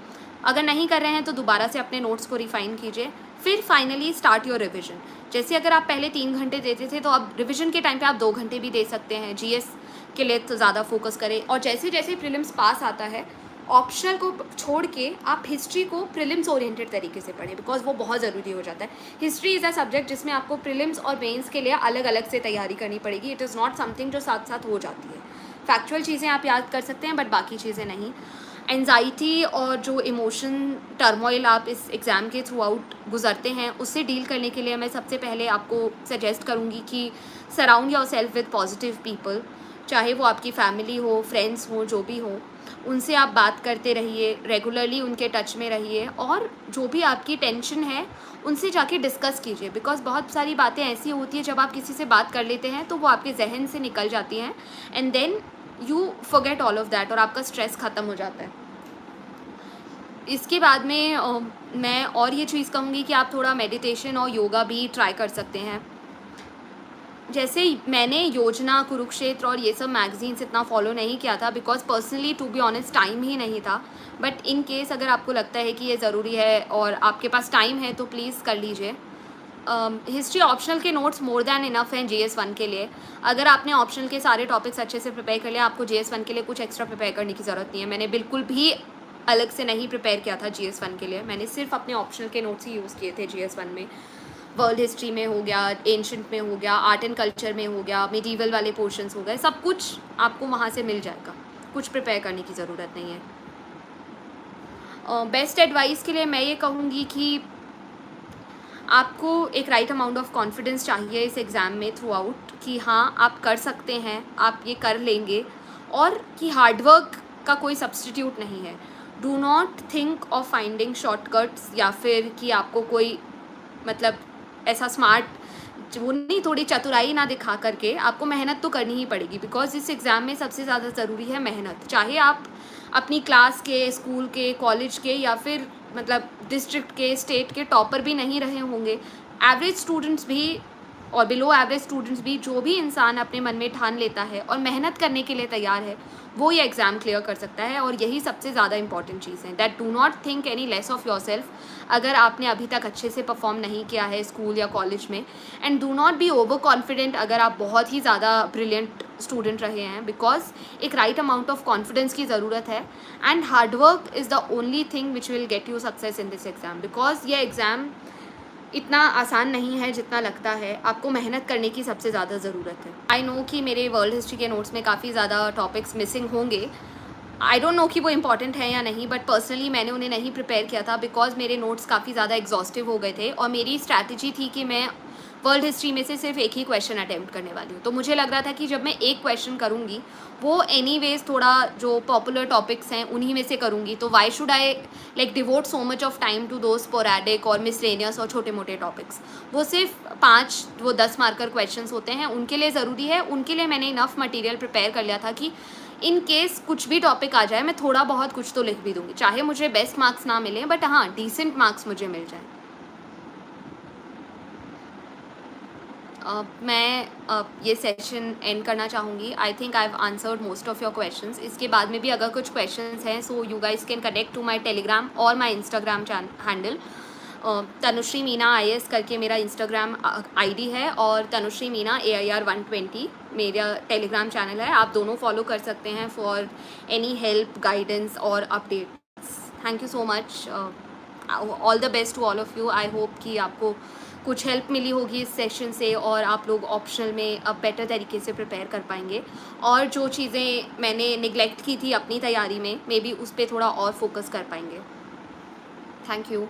अगर नहीं कर रहे हैं तो दोबारा से अपने नोट्स को रिफ़ाइन कीजिए। फिर फाइनली स्टार्ट योर रिविज़न। जैसे अगर आप पहले 3 घंटे देते थे तो अब रिविज़न के टाइम पे आप 2 घंटे भी दे सकते हैं। जीएस के लिए तो ज़्यादा फोकस करें, और जैसे जैसे प्रीलिम्स पास आता है ऑप्शनल को छोड़ के आप हिस्ट्री को प्रीलिम्स ओरिएंटेड तरीके से पढ़ें, बिकॉज वो बहुत ज़रूरी हो जाता है। हिस्ट्री इज़ अ सब्जेक्ट जिसमें आपको प्रीलिम्स और मेंस के लिए अलग अलग से तैयारी करनी पड़ेगी। इट इज़ नॉट समथिंग जो साथ साथ हो जाती है। फैक्चुअल चीज़ें आप याद कर सकते हैं बट बाकी चीज़ें नहीं। एंजाइटी और जो इमोशन टर्मोइल आप इस एग्ज़ाम के थ्रू आउट गुजरते हैं, उससे डील करने के लिए मैं सबसे पहले आपको सजेस्ट करूँगी कि surround your self with positive people, चाहे वो आपकी फैमिली हो, फ्रेंड्स हो, जो भी हो, उनसे आप बात करते रहिए, रेगुलरली उनके टच में रहिए, और जो भी आपकी टेंशन है उनसे जाके डिस्कस कीजिए, बिकॉज बहुत सारी बातें ऐसी होती है जब आप किसी से बात कर लेते हैं तो वो आपके जहन से निकल जाती हैं and then you forget all of that और आपका स्ट्रेस ख़त्म हो जाता है। इसके बाद में मैं और ये चीज़ कहूँगी कि आप थोड़ा मेडिटेशन और योगा भी ट्राई कर सकते हैं। जैसे मैंने योजना, कुरुक्षेत्र और ये सब मैगजीन्स इतना फॉलो नहीं किया था, because personally to be honest time ही नहीं था। बट इन केस अगर आपको लगता है कि ये ज़रूरी है और आपके पास टाइम है तो प्लीज़ कर लीजिए। हिस्ट्री ऑप्शनल के नोट्स मोर दैन इनफ हैं GS1 के लिए। अगर आपने ऑप्शनल के सारे टॉपिक्स अच्छे से प्रिपेयर कर लिया, आपको GS1 के लिए कुछ एक्स्ट्रा प्रिपेयर करने की ज़रूरत नहीं है। मैंने बिल्कुल भी अलग से नहीं प्रिपेयर किया था GS1 के लिए। मैंने सिर्फ अपने ऑप्शनल के नोट्स ही यूज़ किए थे GS1 में। वर्ल्ड हिस्ट्री में हो गया, एंशंट में हो गया, आर्ट एंड कल्चर में हो गया, मिडीवल वाले पोर्शंस हो गए, सब कुछ आपको वहाँ से मिल जाएगा। कुछ प्रिपेयर करने की ज़रूरत नहीं है। बेस्ट एडवाइस के लिए मैं ये कहूँगी कि आपको एक राइट अमाउंट ऑफ कॉन्फिडेंस चाहिए इस एग्ज़ाम में थ्रू आउट, कि हाँ आप कर सकते हैं, आप ये कर लेंगे, और कि हार्डवर्क का कोई सब्स्टिट्यूट नहीं है। Do not think of finding shortcuts, या फिर कि आपको कोई मतलब ऐसा स्मार्ट वो नहीं, थोड़ी चतुराई ना दिखा करके आपको मेहनत तो करनी ही पड़ेगी, बिकॉज इस एग्ज़ाम में सबसे ज़्यादा ज़रूरी है मेहनत। चाहे आप अपनी क्लास के, स्कूल के, कॉलेज के, या फिर मतलब डिस्ट्रिक्ट के, स्टेट के टॉपर भी नहीं रहे होंगे, एवरेज स्टूडेंट्स भी और बिलो एवरेज स्टूडेंट्स भी, जो भी इंसान अपने मन में ठान लेता है और मेहनत करने के लिए तैयार है, वो ये एग्ज़ाम क्लियर कर सकता है। और यही सबसे ज़्यादा इंपॉर्टेंट चीज़ है, that do not think any less of your self. अगर आपने अभी तक अच्छे से परफॉर्म नहीं किया है स्कूल या कॉलेज में, and do not be over confident अगर आप बहुत ही ज़्यादा ब्रिलियंट स्टूडेंट रहे हैं, बिकॉज एक राइट अमाउंट ऑफ कॉन्फिडेंस की ज़रूरत है, and hard work is the only thing which will get you success in this exam. Because ये एग्ज़ाम इतना आसान नहीं है जितना लगता है, आपको मेहनत करने की सबसे ज़्यादा ज़रूरत है। आई नो कि मेरे वर्ल्ड हिस्ट्री के नोट्स में काफ़ी ज़्यादा टॉपिक्स मिसिंग होंगे। आई डोंट नो कि वो इंपॉर्टेंट है या नहीं, बट पर्सनली मैंने उन्हें नहीं प्रिपेयर किया था, बिकॉज मेरे नोट्स काफ़ी ज़्यादा एग्जॉस्टिव हो गए थे, और मेरी स्ट्रैटेजी थी कि मैं वर्ल्ड हिस्ट्री में से सिर्फ एक ही क्वेश्चन अटैम्प्ट करने वाली हूँ। तो मुझे लग रहा था कि जब मैं एक क्वेश्चन करूँगी, वो एनीवेज थोड़ा जो पॉपुलर टॉपिक्स हैं उन्हीं में से करूँगी, तो why should I like devote so much of time to दो स्पोरैडिक और मिसलेनियस और छोटे मोटे टॉपिक्स। वो सिर्फ 10 मार्कर क्वेश्चंस होते हैं, उनके लिए ज़रूरी है, उनके लिए मैंने इनफ मटीरियल प्रिपेयर कर लिया था कि इन केस कुछ भी टॉपिक आ जाए मैं थोड़ा बहुत कुछ तो लिख भी दूँगी, चाहे मुझे बेस्ट मार्क्स ना मिले, बट हाँ डिसेंट मार्क्स मुझे मिल जाए। मैं ये सेशन एंड करना चाहूँगी। I think I have answered most of your questions. इसके बाद में भी अगर कुछ क्वेश्चंस हैं, so you guys can connect to my Telegram और my Instagram handle. Tanushree Meena IAS करके मेरा इंस्टाग्राम ID है, और तनुश्री मीना AIR 120 मेरा टेलीग्राम चैनल है। आप दोनों फॉलो कर सकते हैं फॉर एनी हेल्प, गाइडेंस और updates. Thank you so much, all the best to all of you. I hope कि आपको कुछ हेल्प मिली होगी इस सेशन से, और आप लोग ऑप्शनल में अब बेटर तरीके से प्रिपेयर कर पाएंगे, और जो चीज़ें मैंने निगलेक्ट की थी अपनी तैयारी में, मे बी उस पर थोड़ा और फोकस कर पाएंगे। Thank you.